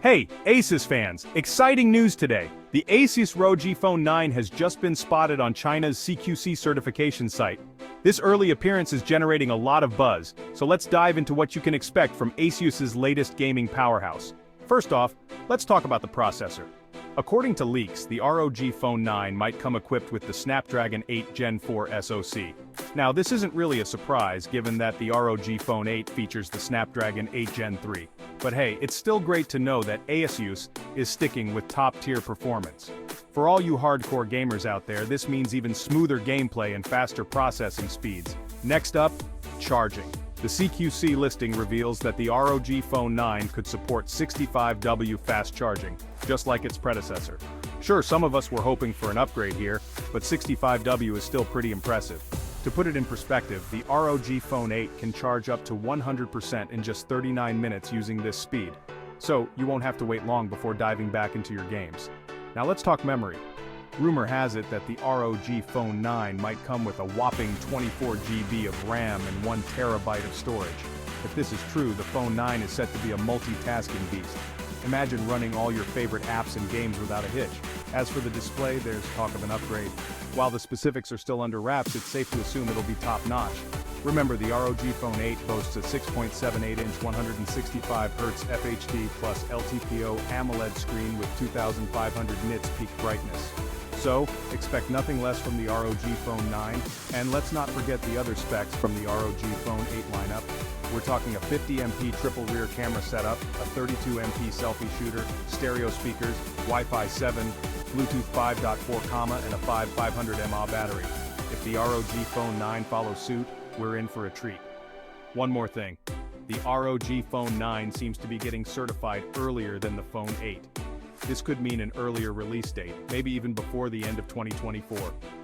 Hey, ASUS fans, exciting news today. The ASUS ROG Phone 9 has just been spotted on China's CQC certification site. This early appearance is generating a lot of buzz, so let's dive into what you can expect from ASUS's latest gaming powerhouse. First off, let's talk about the processor. According to leaks, the ROG Phone 9 might come equipped with the Snapdragon 8 Gen 4 SoC. Now, this isn't really a surprise given that the ROG Phone 8 features the Snapdragon 8 Gen 3. But hey, it's still great to know that ASUS is sticking with top-tier performance. For all you hardcore gamers out there, this means even smoother gameplay and faster processing speeds. Next up, charging. The CQC listing reveals that the ROG Phone 9 could support 65W fast charging, just like its predecessor. Sure, some of us were hoping for an upgrade here, but 65W is still pretty impressive. To put it in perspective, the ROG Phone 8 can charge up to 100% in just 39 minutes using this speed. So, you won't have to wait long before diving back into your games. Now let's talk memory. Rumor has it that the ROG Phone 9 might come with a whopping 24 GB of RAM and 1 TB of storage. If this is true, the Phone 9 is set to be a multitasking beast. Imagine running all your favorite apps and games without a hitch. As for the display, there's talk of an upgrade. While the specifics are still under wraps, it's safe to assume it'll be top-notch. Remember, the ROG Phone 8 boasts a 6.78-inch 165Hz FHD plus LTPO AMOLED screen with 2500 nits peak brightness. So, expect nothing less from the ROG Phone 9, and let's not forget the other specs from the ROG Phone 8 lineup. We're talking a 50MP triple rear camera setup, a 32MP selfie shooter, stereo speakers, Wi-Fi 7, Bluetooth 5.4, and a 500 mAh battery. If the ROG Phone 9 follows suit, we're in for a treat. One more thing. The ROG Phone 9 seems to be getting certified earlier than the Phone 8. This could mean an earlier release date, maybe even before the end of 2024.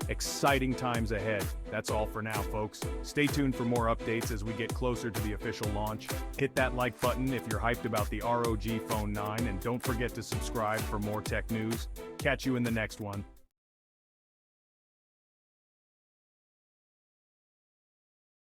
Exciting times ahead. That's all for now, folks. Stay tuned for more updates as we get closer to the official launch. Hit that like button if you're hyped about the ROG Phone 9, and don't forget to subscribe for more tech news. Catch you in the next one.